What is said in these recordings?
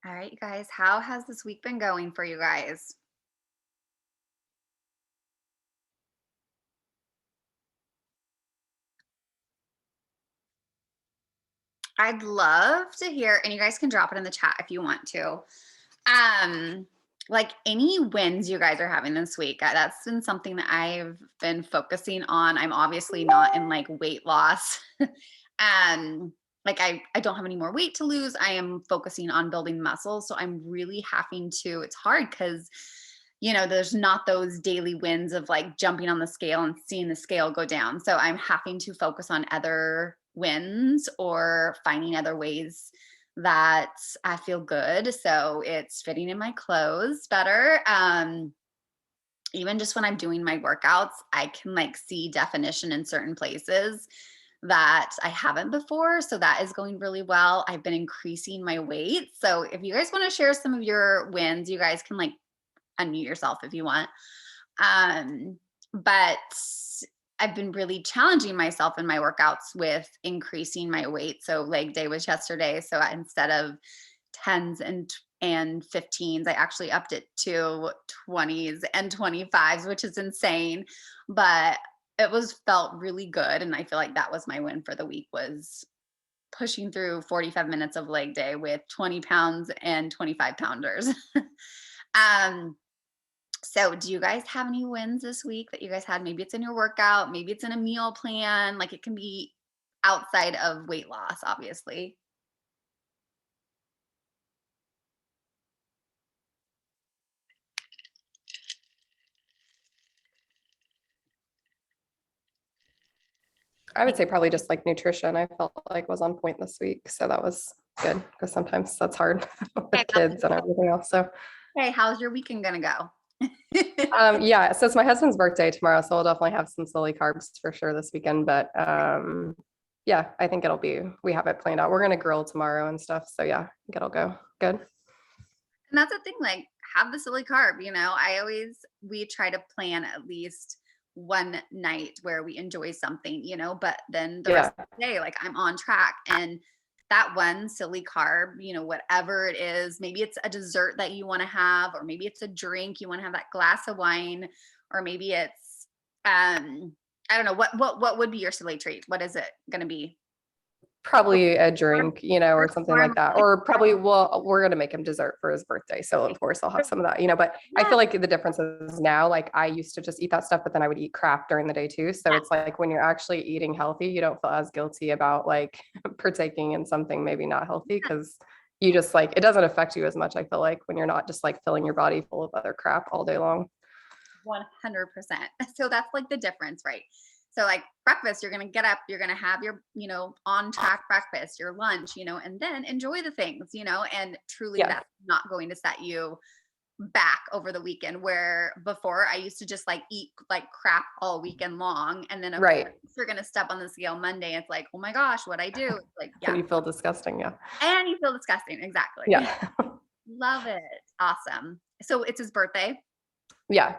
All right, you guys, how has this week been going for you guys? I'd love to hear, and you guys can drop it in the chat if you want to. Um, like any wins you guys are having this week. That's been something that I've been focusing on. I'm obviously not in like weight loss. Like I don't have any more weight to lose. I am focusing on building muscle. So I'm really having to, it's hard because there's not those daily wins of like jumping on the scale and seeing the scale go down. So I'm having to focus on other wins or finding other ways that I feel good. So it's fitting in my clothes better. Even just when I'm doing my workouts, I can like see definition in certain places that I haven't before. So that is going really well. I've been increasing my weight. So if you guys want to share some of your wins, you guys can like unmute yourself if you want. But I've been really challenging myself in my workouts with increasing my weight. So leg day was yesterday. So instead of tens and 15s, I actually upped it to 20s and 25s, which is insane. But it was felt really good. And I feel like that was my win for the week was pushing through 45 minutes of leg day with 20 pounds and 25 pounders. um so, do you guys have any wins this week that you guys had? Maybe it's in your workout, maybe it's in a meal plan. Like it can be outside of weight loss, obviously. I would say probably just like nutrition. I felt like was on point this week. So that was good because sometimes that's hard Hey, with kids and everything else. So hey, how's your weekend gonna go? yeah, so it's my husband's birthday tomorrow. So we'll definitely have some silly carbs for sure this weekend. But yeah, I think we have it planned out. We're gonna grill tomorrow and stuff. So yeah, I think it'll go good. And that's the thing, like have the silly carb, we try to plan at least one night where we enjoy something, but then the rest Yeah. of the day, like I'm on track. And that one silly carb, whatever it is, maybe it's a dessert that you want to have, or maybe it's a drink, you want to have that glass of wine, or maybe it's I don't know, what would be your silly treat? What is it gonna be? Probably a drink, or something Warm. like that. Or probably, well, we're gonna make him dessert for his birthday. So of course I'll have some of that, but I Yeah. feel like the difference is now, like I used to just eat that stuff, but then I would eat crap during the day too. So it's like when you're actually eating healthy, you don't feel as guilty about like partaking in something maybe not healthy because you just like it doesn't affect you as much. I feel like when you're not just like filling your body full of other crap all day long. 100%. So that's like the difference, right? So like breakfast, you're going to get up, you're going to have your, on track breakfast, your lunch, and then enjoy the things, and truly Yeah. that's not going to set you back over the weekend where before I used to just like eat like crap all weekend long. And then of course Right. you're going to step on the scale Monday. It's like, oh my gosh, what I do. It's like, yeah. And you feel disgusting. Yeah. And you feel disgusting. Exactly. Yeah. Love it. Awesome. So it's his birthday. Yeah.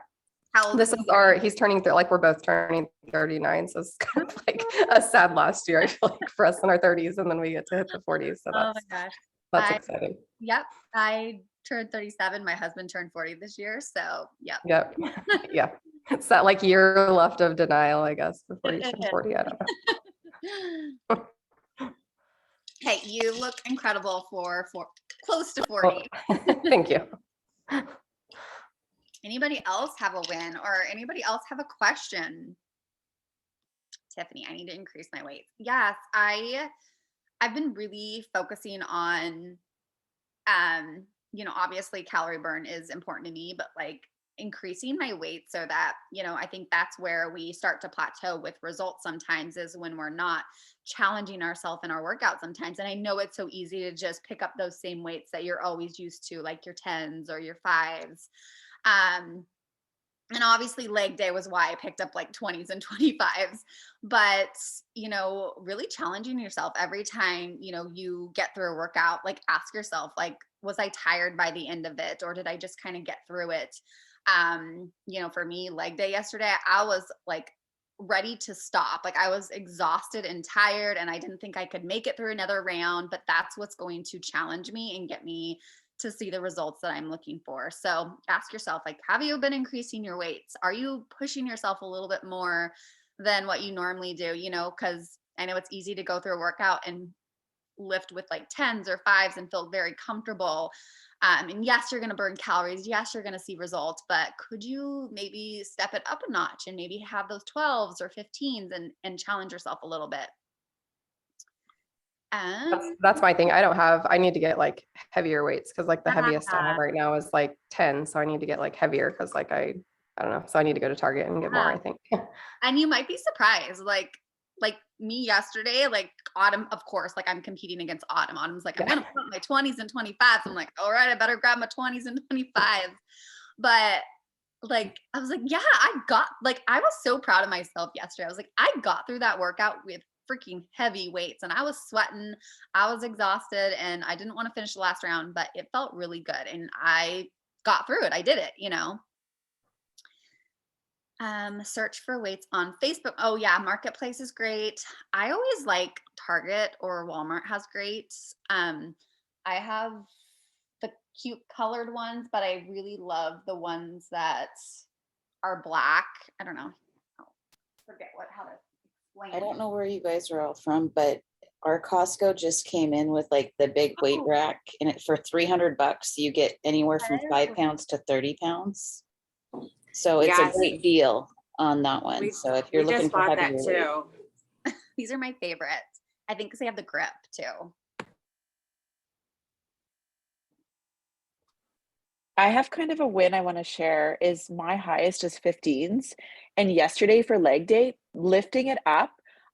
How old is This is he's turning like we're both turning 39. So it's kind of like a sad last year, I feel like, for us in our 30s, and then we get to hit the 40s. So Oh my gosh. that's I exciting. Yep. I turned 37. My husband turned 40 this year. So, yep. Yep. Yeah. It's that like year left of denial, I guess, before you turn 40. I don't know. Hey, you look incredible for close to Well, 40. thank you. Anybody else have a win or anybody else have a question? Tiffany, I need to increase my weight. Yes, I've been really focusing on obviously calorie burn is important to me, but like increasing my weight so that, I think that's where we start to plateau with results sometimes is when we're not challenging ourselves in our workout sometimes. And I know it's so easy to just pick up those same weights that you're always used to, like your tens or your fives. Um, and obviously leg day was why I picked up like 20s and 25s, but really challenging yourself every time you get through a workout, like ask yourself, like, was I tired by the end of it, or did I just kind of get through it? For me, leg day yesterday, I was like ready to stop. Like I was exhausted and tired and I didn't think I could make it through another round, but that's what's going to challenge me and get me to see the results that I'm looking for. So ask yourself, like, have you been increasing your weights? Are you pushing yourself a little bit more than what you normally do? Because I know it's easy to go through a workout and lift with like tens or fives and feel very comfortable. And yes, you're going to burn calories. Yes, you're going to see results, but could you maybe step it up a notch and maybe have those 12s or 15s and challenge yourself a little bit? That's my thing. I need to get like heavier weights because like the heaviest I have Yeah. right now is like 10. So I need to get like heavier because like I don't know. So I need to go to Target and get more, I think. And you might be surprised, like me yesterday, like Autumn, of course, like I'm competing against Autumn. Autumn's like, I'm Yeah. gonna put my 20s and 25s. I'm like, all right, I better grab my 20s and 25s. But like I was like, yeah, I was so proud of myself yesterday. I was like, I got through that workout with freaking heavy weights and I was sweating, I was exhausted, and I didn't want to finish the last round, but it felt really good and I got through it. I did it. Search for weights on Facebook. Oh yeah, Marketplace is great. I always like Target or Walmart has great. I have the cute colored ones, but I really love the ones that are black. I don't know. Oh, forget how to explain I don't it. know where you guys are all from, but our Costco just came in with like the big weight Oh, rack, and it for $300 you get anywhere from that 5 pounds to 30 pounds. So it's a Yes, great deal on that one. we So if you're we looking just for bought heavier that weight, too. These are my favorite. I think because they have the grip too. I have kind of a win I want to share is my highest is 15s. And yesterday for leg day, lifting it up,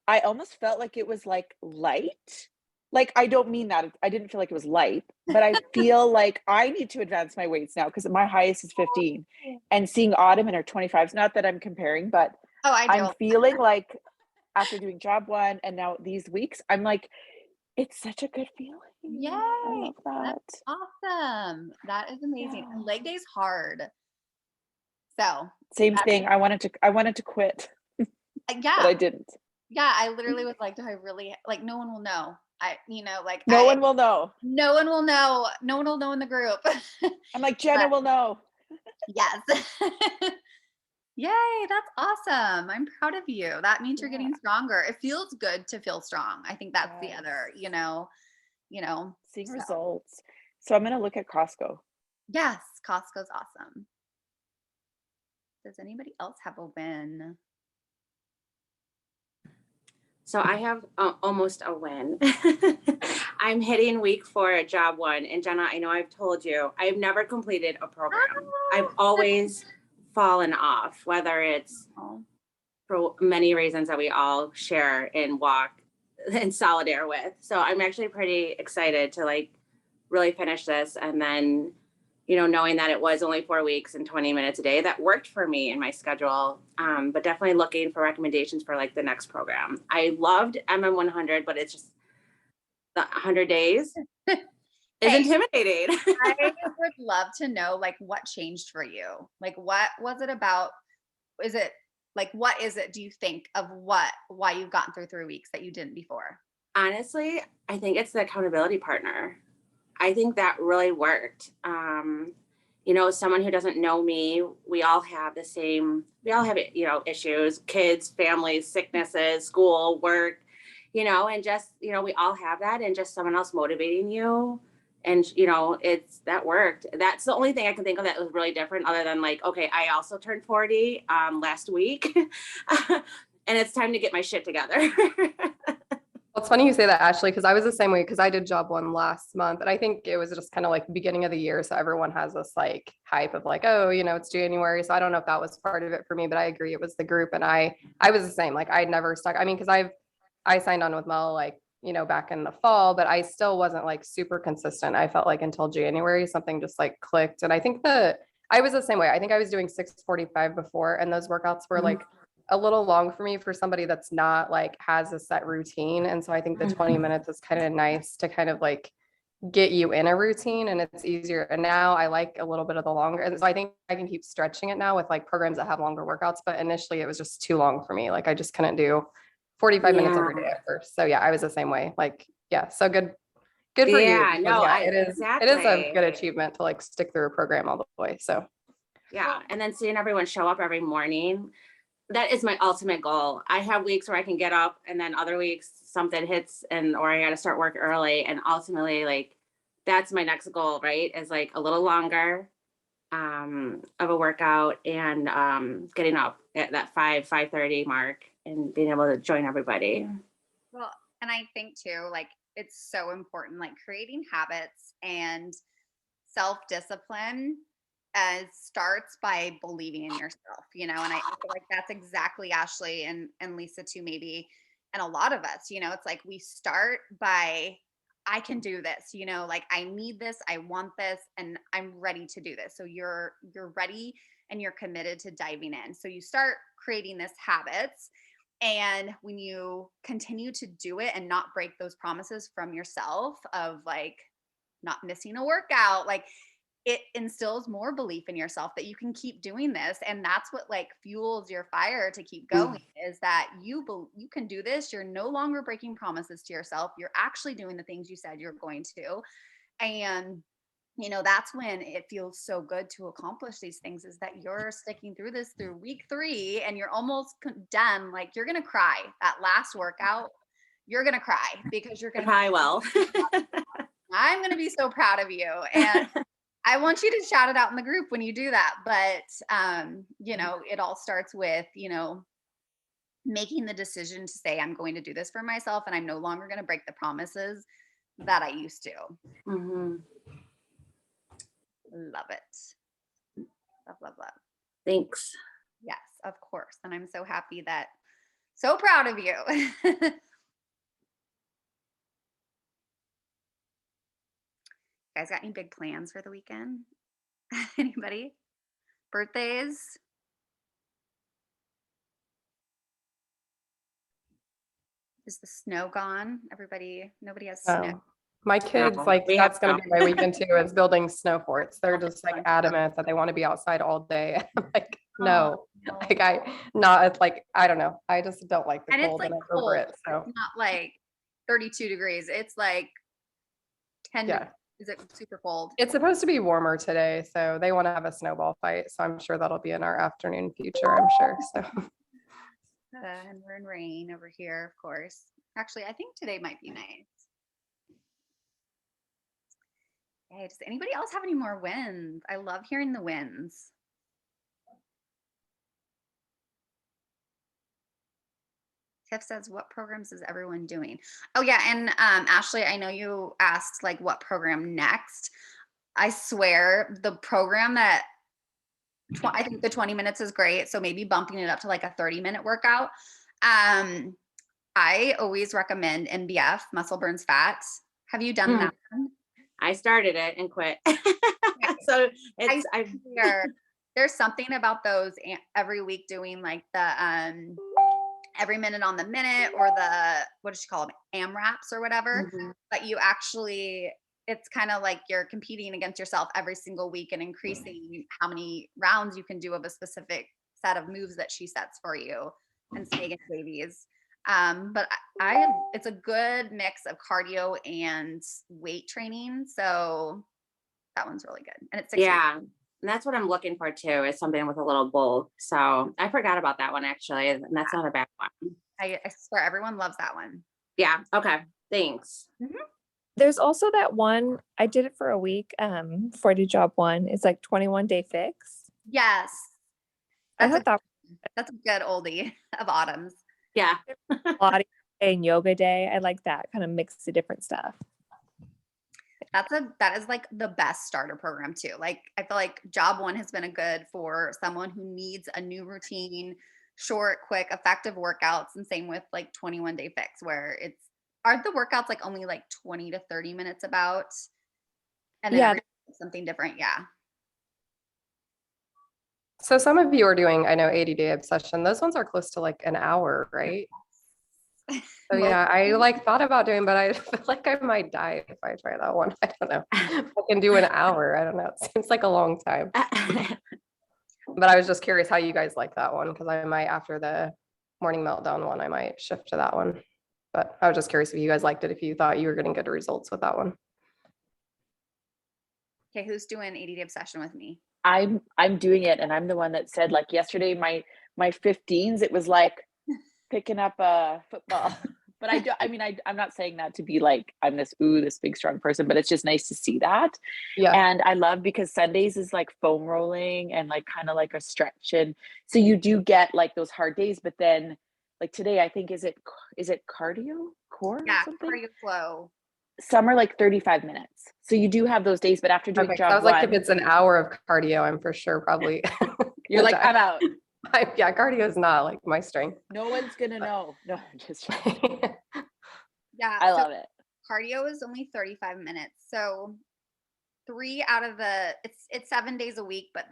I almost felt like it was like light. Like I don't mean that. I didn't feel like it was light, but I feel like I need to advance my weights now because my highest is 15. And seeing Autumn in her 25s, not that I'm comparing, but Oh, I I'm do. feeling like after doing job one and now these weeks, I'm like, it's such a good feeling. I Yay. love that. That's awesome. That is amazing. And Yeah. leg day's hard. So Same that's thing. I wanted to quit, but yeah. I didn't. Yeah, I literally was like, do I really like no one will know. No one will know. No one will know. No one will know in the group. I'm like, Jenna But will know. yes. Yay, that's awesome. I'm proud of you. That means you're Yeah. getting stronger. It feels good to feel strong. I think that's the other, Yes. Seeing So results. So I'm gonna look at Costco. yes, Costco's awesome. Does anybody else have a win? So I have almost a win. I'm hitting week 4 at job one, and Jenna, I know I've told you I've never completed a program. I've always fallen off, whether it's Oh, for many reasons that we all share and walk in solidar with. So I'm actually pretty excited to like really finish this, and then knowing that it was only 4 weeks and 20 minutes a day, that worked for me in my schedule. But definitely looking for recommendations for like the next program. I loved MM100, but it's just the 100 days is Hey. intimidating. I would love to know like what changed for you. Like what was it about? Is it like what is it do you think of why you've gotten through 3 weeks that you didn't before? Honestly, I think it's the accountability partner. I think that really worked. Someone who doesn't know me, we all have issues, kids, families, sicknesses, school, work, and just, we all have that, and just someone else motivating you. And, that worked. That's the only thing I can think of that was really different, other than like, okay, I also turned 40 last week and it's time to get my shit together. Well, it's funny you say that, Ashley, because I was the same way because I did job one last month. And I think it was just kind of like beginning of the year. So everyone has this like hype of like, oh, it's January. So I don't know if that was part of it for me, but I agree it was the group. And I was the same. Like I'd never stuck. I mean, because I signed on with Mel like, back in the fall, but I still wasn't like super consistent. I felt like until January, something just like clicked. And I think I was the same way. I think I was doing 645 before, and those workouts were like a little long for me for somebody that's not like has a set routine. And so I think the 20 minutes is kind of nice to kind of like get you in a routine, and it's easier. And now I like a little bit of the longer. And so I think I can keep stretching it now with like programs that have longer workouts. But initially it was just too long for me. Like I just couldn't do 45 minutes every day at first. So yeah, I was the same way. Like, yeah. So good Good for you. Yeah, because, no, it is a exactly. good achievement to like stick through a program all the way. So Yeah. And then seeing everyone show up every morning, that is my ultimate goal. I have weeks where I can get up and then other weeks something hits or I got to start work early. And ultimately, like, that's my next goal, right? Is like a little longer of a workout and getting up at that 5:30 mark and being able to join everybody. Well, and I think too, like it's so important, like creating habits and self-discipline starts by believing in yourself, and I feel like that's exactly Ashley and Lisa too, maybe, and a lot of us, it's like we start by I can do this, like I need this, I want this, and I'm ready to do this. So you're ready and you're committed to diving in. So you start creating this habits. And when you continue to do it and not break those promises from yourself of like not missing a workout, like it instills more belief in yourself that you can keep doing this. And that's what like fuels your fire to keep going is that you can do this. You're no longer breaking promises to yourself. You're actually doing the things you said you're going to. And that's when it feels so good to accomplish these things is that you're sticking through this through week 3 and you're almost done. Like you're going to cry that last workout. You're going to cry because you're going to Hi, well. I'm going to be so proud of you. And I want you to shout it out in the group when you do that. But, it all starts with, making the decision to say, I'm going to do this for myself and I'm no longer going to break the promises that I used to. Mm-hmm. Love it. Love. Thanks. Yes, of course. And I'm so happy so proud of you. Guys got any big plans for the weekend? Anybody? Birthdays? Is the snow gone? Nobody has snow. My kids, No, like, we have that's going to be my weekend too, is building snow forts. They're just like adamant that they want to be outside all day. I'm like, no, like it's like, I don't know. I just don't like the And it's cold like and I'm cold. over it. So It's not like 32 degrees. It's like 10 yeah, degrees. Is it super cold? it's supposed to be warmer today. So they want to have a snowball fight. So I'm sure that'll be in our afternoon future, I'm sure. So And we're in rain over here, of course. Actually, I think today might be nice. Hey, does anybody else have any more wins? I love hearing the wins. Tiff says, what programs is everyone doing? Oh yeah, and Ashley, I know you asked like what program next. I swear the program that I think the 20 minutes is great. So maybe bumping it up to like a 30-minute workout. I always recommend MBF, Muscle Burns Fat. Have you done that one? I started it and quit. So there's something about those every week doing like the every minute on the minute or the, what does she call them? AMRAPs or whatever. But you actually, it's kind of like you're competing against yourself every single week and increasing how many rounds you can do of a specific set of moves that she sets for you and Megan Davies. But it's a good mix of cardio and weight training. So that one's really good. And it's 6 weeks. And that's what I'm looking for too, is something with a little bulk. So I forgot about that one actually. And that's not a bad one. I swear everyone loves that one. Yeah. Okay. Thanks. There's also that one, I did it for a week, 40 job one. It's like 21 day fix. Yes. I thought that That's a good oldie of Autumn's. Yeah. body day and yoga day. I like that kind of mix of different stuff. That is like the best starter program too. Like I feel like job one has been a good for someone who needs a new routine, short, quick, effective workouts. And same with like 21 day fix where aren't the workouts like only like 20 to 30 minutes about? And then something different. Yeah. So some of you are doing, I know 80-day obsession. Those ones are close to like an hour, right? So yeah, I like thought about doing, but I feel like I might die if I try that one. I don't know. I can do an hour. I don't know. It seems like a long time. But I was just curious how you guys like that one because I might, after the morning meltdown one, I might shift to that one. But I was just curious if you guys liked it, if you thought you were getting good results with that one. Okay, who's doing ADD obsession with me? I'm doing it, and I'm the one that said, like, yesterday, my 15s, it was like picking up a football. But I mean, I'm not saying that to be like, I'm this big, strong person, but it's just nice to see that. Yeah. And I love because Sundays is like foam rolling and like kind of like a stretch. And so you do get like those hard days, but then like today, I think, is it cardio core or Yeah, something? cardio flow. Some are like 35 minutes. So you do have those days, but after doing Okay. So I job was like, if one, it's an hour of cardio, I'm for sure probably. you're like, gonna I'm out. die. Yeah, cardio is not like my strength. No one's gonna know. No, I'm just joking. Yeah, I so love it. cardio is only 35 minutes. So 3 out of the it's 7 days a week, but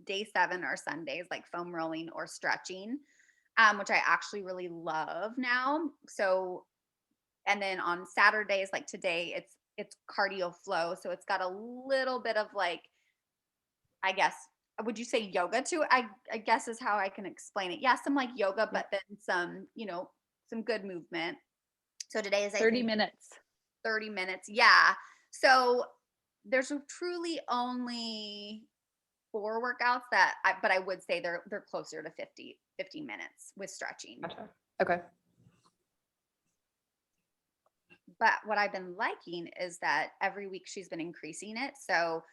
day 7 are Sundays, like foam rolling or stretching, which I actually really love now. So, and then on Saturdays, like today, it's cardio flow. So it's got a little bit of like, I guess, would you say yoga too? I guess is how I can explain it. Yeah, some like yoga, but then some, some good movement. So today is, I 30 think, minutes. 30 minutes. Yeah. So there's truly only 4 workouts but I would say they're closer to 50 minutes with stretching. Gotcha. Okay. But what I've been liking is that every week she's been increasing it. So,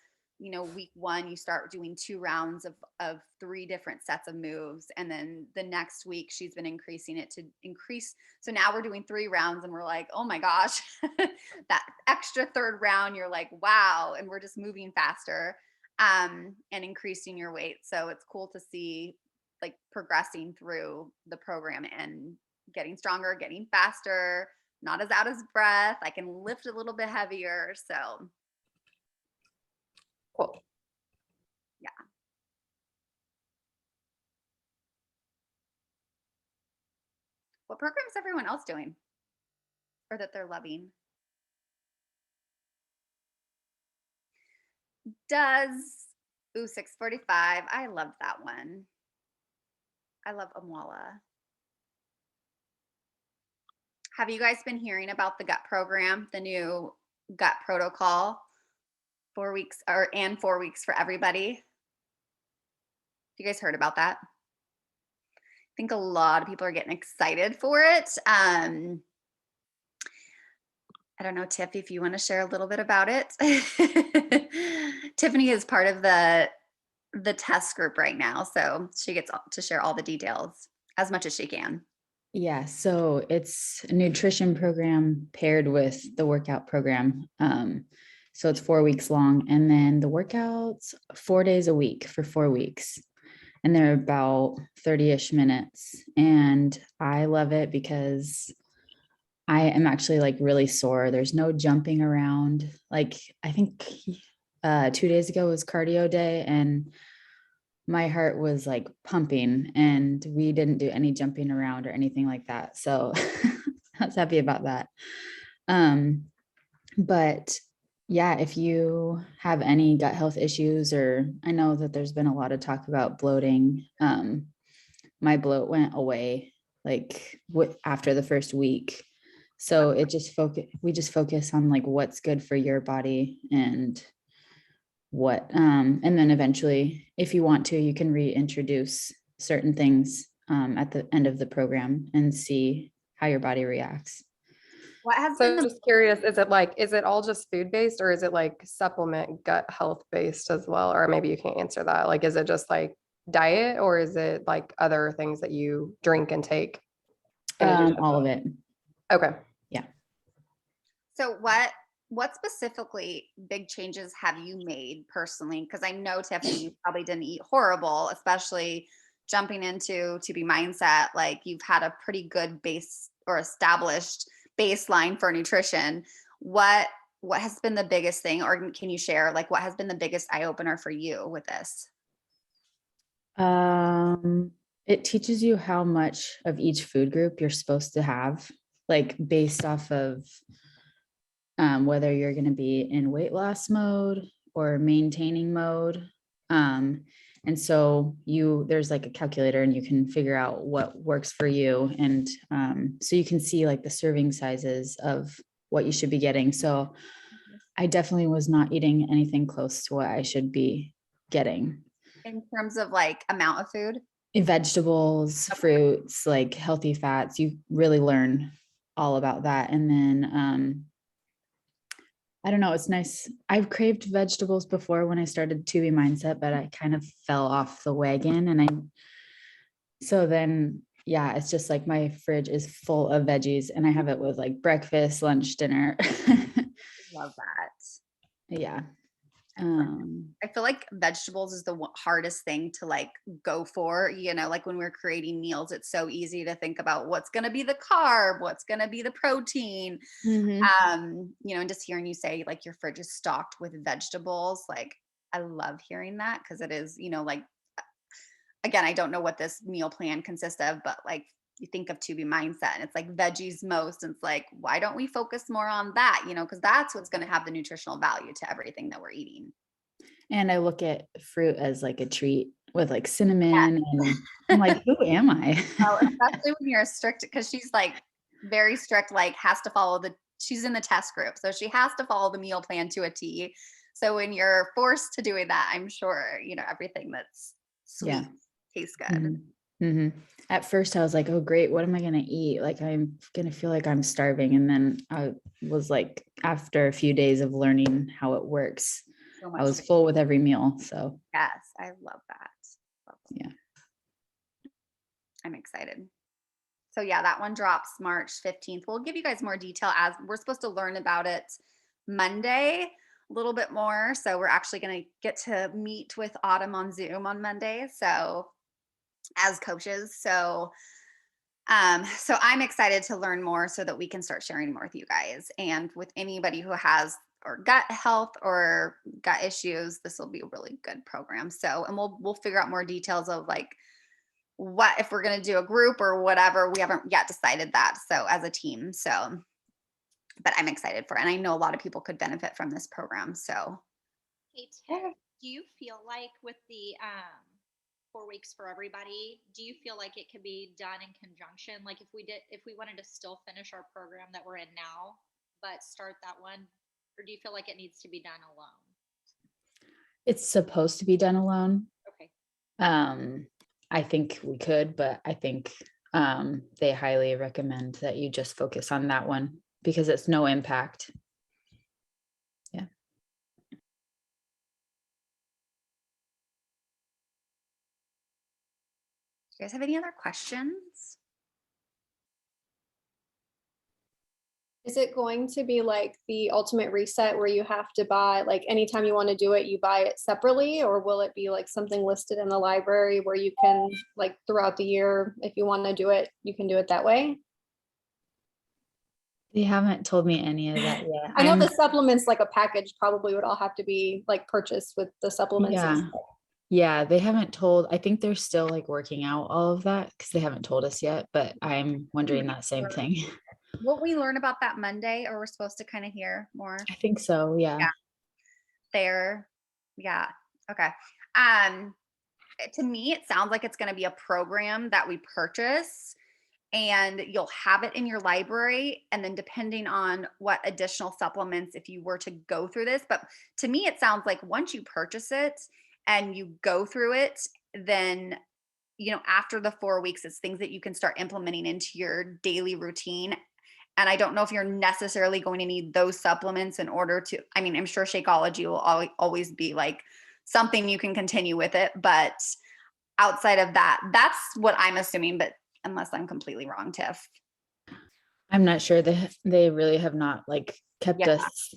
week 1, you start doing 2 rounds of 3 different sets of moves. And then the next week she's been increasing it to increase. So now we're doing 3 rounds and we're like, oh my gosh, that extra 3rd round, you're like, wow. And we're just moving faster, and increasing your weight. So it's cool to see like progressing through the program and getting stronger, getting faster, not as out of breath. I can lift a little bit heavier. So Cool. yeah. What program is everyone else doing or that they're loving? Does 645. I love that one. I love Amwala. Have you guys been hearing about the gut program, the new gut protocol? 4 weeks and 4 weeks for everybody. You guys heard about that? I think a lot of people are getting excited for it. I don't know, Tiff, if you want to share a little bit about it. Tiffany is part of the test group right now, so she gets to share all the details as much as she can. Yeah, so it's a nutrition program paired with the workout program. So it's 4 weeks long, and then the workouts 4 days a week for 4 weeks, and they're about 30-ish minutes. And I love it because I am actually like really sore. There's no jumping around. Like I think 2 days ago was cardio day, and my heart was like pumping, and we didn't do any jumping around or anything like that. So I was happy about that. But yeah, if you have any gut health issues, or I know that there's been a lot of talk about bloating. My bloat went away like after the first week. So we just focus on like what's good for your body and and then eventually, if you want to, you can reintroduce certain things at the end of the program and see how your body reacts. What has So been the just curious, is it all just food based, or is it like supplement gut health based as well? Or maybe you can't answer that. Like, is it just like diet, or is it like other things that you drink and take? in addition to All of that? it. Okay. So what specifically big changes have you made personally? Because I know, Tiffany, you probably didn't eat horrible, especially jumping into To Be Mindset. Like you've had a pretty good base or established baseline for nutrition. What has been the biggest thing, or can you share like what has been the biggest eye opener for you with this? It teaches you how much of each food group you're supposed to have, like based off of whether you're going to be in weight loss mode or maintaining mode. And so there's like a calculator, and you can figure out what works for you. And so you can see like the serving sizes of what you should be getting. So I definitely was not eating anything close to what I should be getting. In terms of like amount of food? Vegetables, fruits, like healthy fats, you really learn all about that. And then I don't know, it's nice. I've craved vegetables before when I started To Be Mindset, but I kind of fell off the wagon. So then, yeah, it's just like my fridge is full of veggies and I have it with like breakfast, lunch, dinner. Love that. Yeah. I feel like vegetables is the hardest thing to like go for, like when we're creating meals, it's so easy to think about what's going to be the carb, what's going to be the protein. And just hearing you say like your fridge is stocked with vegetables, like I love hearing that because it is, like, again, I don't know what this meal plan consists of, but like you think of To Be Mindset and it's like veggies most, and it's like, why don't we focus more on that? Because that's what's going to have the nutritional value to everything that we're eating. And I look at fruit as like a treat with like cinnamon, and I'm like, who am I? Well, especially when you're strict, because she's like very strict, like has to follow she's in the test group. So she has to follow the meal plan to a T. So when you're forced to doing that, I'm sure, everything that's sweet Yeah. tastes good. At first I was like, oh great, what am I going to eat? Like, I'm going to feel like I'm starving. And then I was like, after a few days of learning how it works, So I much. was full with every meal. So Yes, I love that. yeah. I'm excited. So yeah, that one drops March 15th. We'll give you guys more detail as we're supposed to learn about it Monday a little bit more. So we're actually going to get to meet with Autumn on Zoom on Monday. So as coaches. So I'm excited to learn more so that we can start sharing more with you guys and with anybody who has or gut health or gut issues. This will be a really good program. So, and we'll figure out more details of like what if we're going to do a group or whatever. We haven't yet decided that. So as a team. So, but I'm excited for it. And I know a lot of people could benefit from this program. So Hey, Tiff, do you feel like with the 4 weeks for everybody, do you feel like it could be done in conjunction? Like if we wanted to still finish our program that we're in now, but start that one, or do you feel like it needs to be done alone? It's supposed to be done alone. Okay. I think we could, but I think they highly recommend that you just focus on that one because it's no impact. Yeah. you guys have any other questions? Is it going to be like the ultimate reset where you have to buy, like anytime you want to do it, you buy it separately, or will it be like something listed in the library where you can like throughout the year, if you want to do it, you can do it that way? They haven't told me any of that yet. I know the supplements, like a package probably would all have to be like purchased with the supplements. and Yeah. stuff. Yeah, they haven't told. I think they're still like working out all of that because they haven't told us yet, but I'm wondering that same thing. What we learn about that Monday, or we're supposed to kind of hear more I think so. Yeah. there. Yeah. Okay. To me, it sounds like it's going to be a program that we purchase and you'll have it in your library. And then depending on what additional supplements, if you were to go through this, but to me, it sounds like once you purchase it and you go through it, then, after the 4 weeks, it's things that you can start implementing into your daily routine. And I don't know if you're necessarily going to need those supplements in order to, I'm sure Shakeology will always be like something you can continue with it. But outside of that, that's what I'm assuming, but unless I'm completely wrong, Tiff. I'm not sure. They really have not like kept Yeah. us.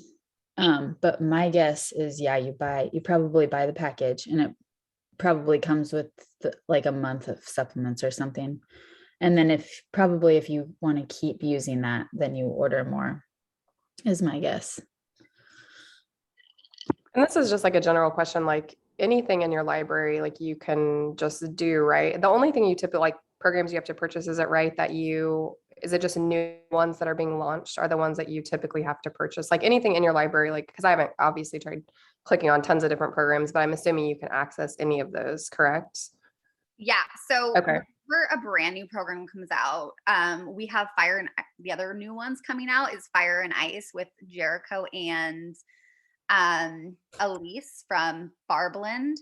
But my guess is, yeah, you probably buy the package and it probably comes with like a month of supplements or something. And then if you want to keep using that, then you order more, is my guess. And this is just like a general question, like anything in your library, like you can just do, right? The only thing you typically like programs you have to purchase, is it right that is it just new ones that are being launched are the ones that you typically have to purchase? Like anything in your library, like, because I haven't obviously tried clicking on tons of different programs, but I'm assuming you can access any of those, correct? Yeah. So Okay. whenever a brand new program comes out, we have the other new ones coming out is Fire and Ice with Jericho and Elise from Barblend.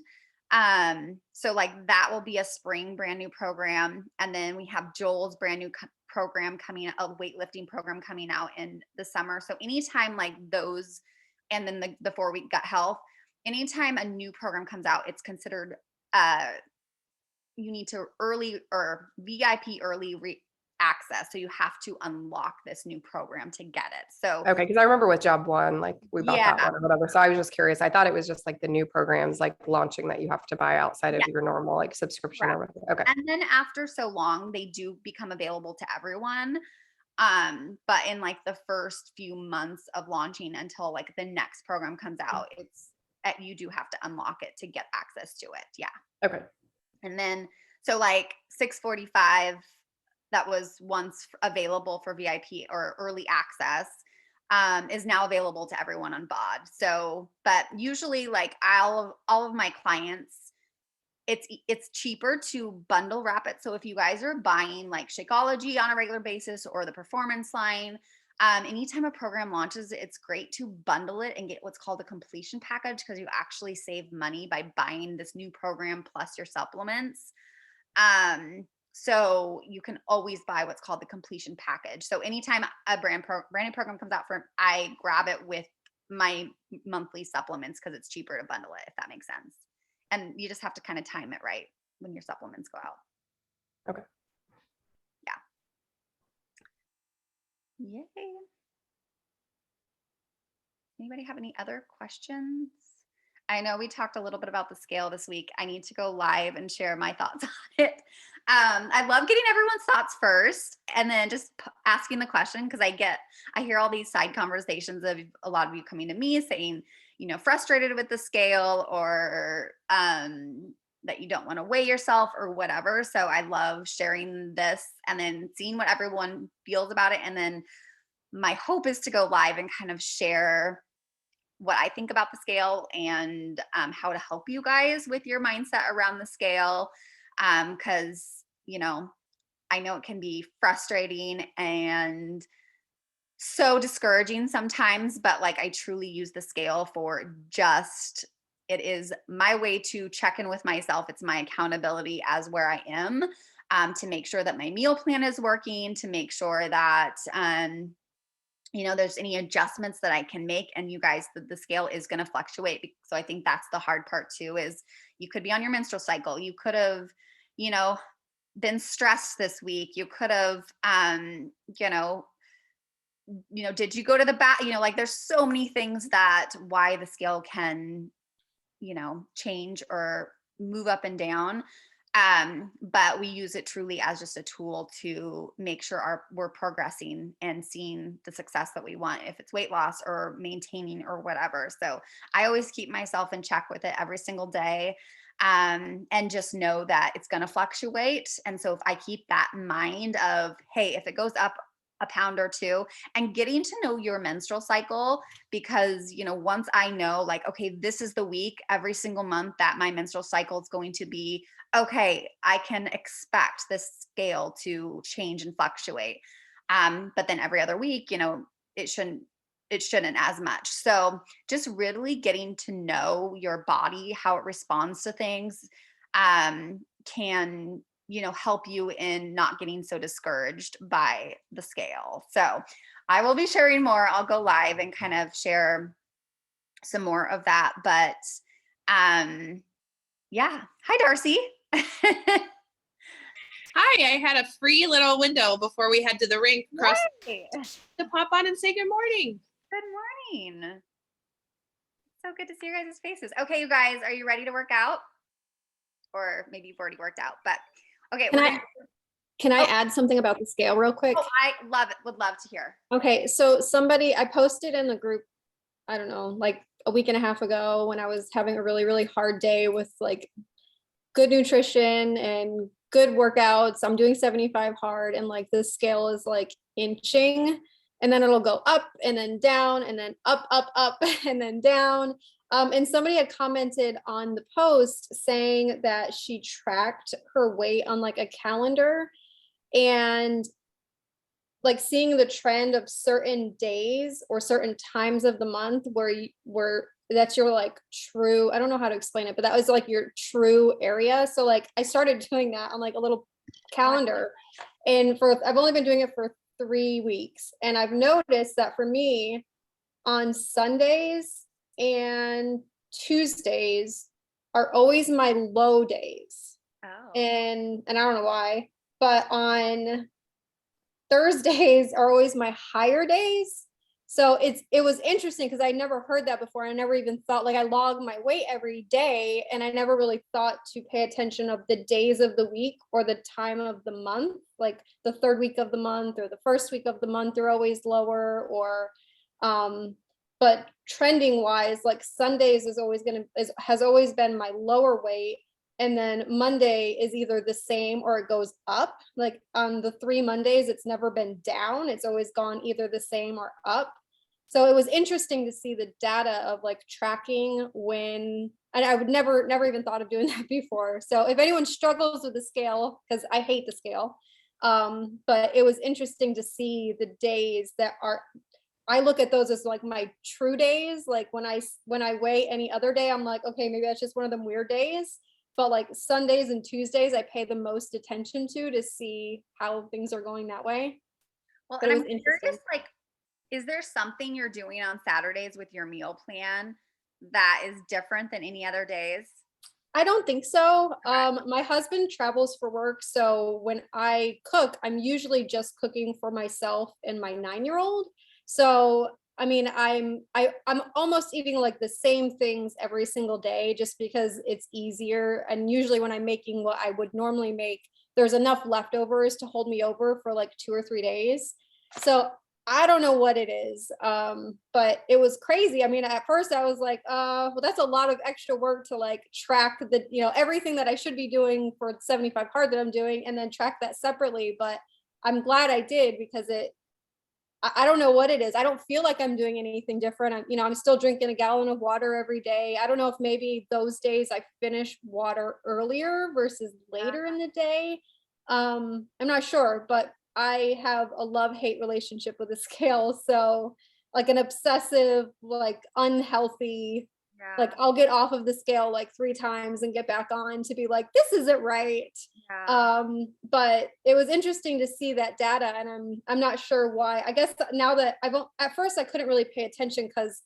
So like that will be a spring brand new program. And then we have Joel's brand new program coming, a weightlifting program coming out in the summer. So anytime like those, and then the 4-week gut health, anytime a new program comes out, it's considered, you need to early or VIP early access. So you have to unlock this new program to get it. So Okay, because I remember with job one, like we bought Yeah. that one or whatever. So I was just curious. I thought it was just like the new programs like launching that you have to buy outside of Yeah. your normal like subscription or whatever. Okay. And then after so long, they do become available to everyone. But in like the first few months of launching until like the next program comes out, you do have to unlock it to get access to it. Yeah. Okay. And then, so like 645, that was once available for VIP or early access, is now available to everyone on BOD. So, but usually like all of my clients, it's cheaper to bundle wrap it. So if you guys are buying like Shakeology on a regular basis or the Performance line, anytime a program launches, it's great to bundle it and get what's called a completion package, because you actually save money by buying this new program plus your supplements. So you can always buy what's called the completion package. So anytime a brand new program comes out, I grab it with my monthly supplements because it's cheaper to bundle it, if that makes sense. And you just have to kind of time it right when your supplements go out. Okay. Yeah. Yay. Anybody have any other questions? I know we talked a little bit about the scale this week. I need to go live and share my thoughts on it. I love getting everyone's thoughts first and then just asking the question, because I hear all these side conversations of a lot of you coming to me saying, frustrated with the scale, or that you don't want to weigh yourself or whatever. So I love sharing this and then seeing what everyone feels about it. And then my hope is to go live and kind of share what I think about the scale and how to help you guys with your mindset around the scale. Because, I know it can be frustrating and so discouraging sometimes, but like I truly use the scale for it is my way to check in with myself. It's my accountability as where I am, to make sure that my meal plan is working, to make sure that, there's any adjustments that I can make. And you guys, the scale is going to fluctuate. So I think that's the hard part too, is you could be on your menstrual cycle. You could have, been stressed this week. You could have, did you go to the bath? Like there's so many things why the scale can, change or move up and down. But we use it truly as just a tool to make sure we're progressing and seeing the success that we want, if it's weight loss or maintaining or whatever. So I always keep myself in check with it every single day, and just know that it's going to fluctuate. And so if I keep that in mind of, hey, if it goes up a pound or two, and getting to know your menstrual cycle, because once I know, like, okay, this is the week every single month that my menstrual cycle is going to be, okay, I can expect this scale to change and fluctuate. But then every other week, it shouldn't as much. So just really getting to know your body, how it responds to things, can help you in not getting so discouraged by the scale. So I will be sharing more. I'll go live and kind of share some more of that. But yeah. Hi, Darcy. Hi, I had a free little window before we head to the rink across Yay. to pop on and say good morning. Good morning. So good to see your guys' faces. Okay, you guys, are you ready to work out? Or maybe you've already worked out, but okay. Can I add something about the scale real quick? Oh, I love it. Would love to hear. Okay, so I posted in the group, I don't know, like a week and a half ago, when I was having a really, really hard day with like good nutrition and good workouts. I'm doing 75 hard, and like the scale is like inching, and then it'll go up and then down and then up, and then down. And somebody had commented on the post saying that she tracked her weight on like a calendar, and like seeing the trend of certain days or certain times of the month where that's your like true, I don't know how to explain it, but that was like your true area. So like I started doing that on like a little calendar, and I've only been doing it for 3 weeks, and I've noticed that for me on Sundays and Tuesdays are always my low days. Oh. And I don't know why, but on Thursdays are always my higher days. So it was interesting because I never heard that before. I never even thought, like, I log my weight every day, and I never really thought to pay attention of the days of the week or the time of the month. Like the third week of the month or the first week of the month are always lower, or but trending wise, like Sundays has always been my lower weight. And then Monday is either the same or it goes up. Like on the 3 Mondays, it's never been down. It's always gone either the same or up. So it was interesting to see the data of like tracking when, and I would never even thought of doing that before. So if anyone struggles with the scale, because I hate the scale, but it was interesting to see the days that are, I look at those as like my true days. Like when I weigh any other day, I'm like, okay, maybe that's just one of them weird days. But like Sundays and Tuesdays, I pay the most attention to see how things are going that way. Well, But and it I'm was interesting. curious, like, is there something you're doing on Saturdays with your meal plan that is different than any other days? I don't think so. My husband travels for work, so when I cook, I'm usually just cooking for myself and my 9-year-old. So I mean, I'm almost eating like the same things every single day just because it's easier. And usually when I'm making what I would normally make, there's enough leftovers to hold me over for like 2 or 3 days. So I don't know what it is. But it was crazy. I mean, at first I was like, well, that's a lot of extra work to like track the, everything that I should be doing for 75 hard that I'm doing and then track that separately. But I'm glad I did because I don't know what it is. I don't feel like I'm doing anything different. I'm still drinking a gallon of water every day. I don't know if maybe those days I finish water earlier versus later in the day. I'm not sure, but I have a love-hate relationship with the scale. So like an obsessive, like unhealthy, like I'll get off of the scale like 3 times and get back on to be like, this isn't right. But it was interesting to see that data, and I'm not sure why. I guess now that at first I couldn't really pay attention because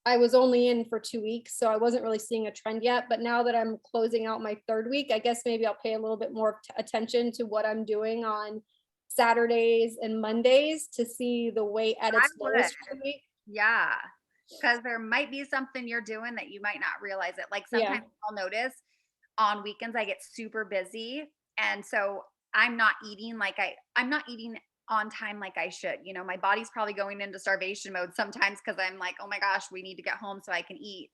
I was only in for 2 weeks, so I wasn't really seeing a trend yet. But now that I'm closing out my 3rd week, I guess maybe I'll pay a little bit more attention to what I'm doing on Saturdays and Mondays to see the weight at its lowest for the week. Yeah. Because there might be something you're doing that you might not realize it. Like sometimes I'll notice on weekends I get super busy. And so I'm not eating on time like I should. My body's probably going into starvation mode sometimes because I'm like, oh my gosh, we need to get home so I can eat.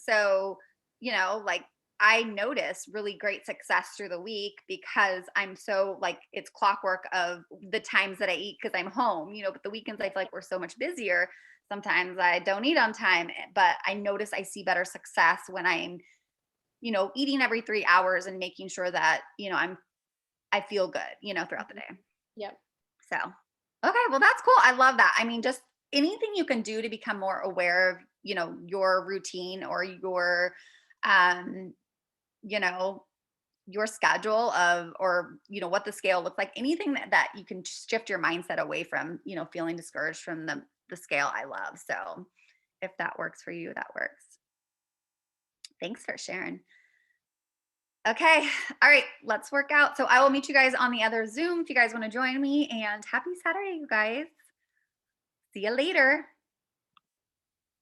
So, like I notice really great success through the week because I'm so like it's clockwork of the times that I eat because I'm home, but the weekends I feel like we're so much busier. Sometimes I don't eat on time, but I notice I see better success when I'm, eating every 3 hours and making sure that, I feel good, throughout the day. Yep. So, okay, well, that's cool. I love that. I mean, just anything you can do to become more aware of, your routine or your, your schedule or what the scale looks like, anything that you can shift your mindset away from, feeling discouraged from the scale, I love. So if that works for you, that works. Thanks for sharing. Okay. All right. Let's work out. So I will meet you guys on the other Zoom if you guys want to join me, and happy Saturday, you guys. See you later.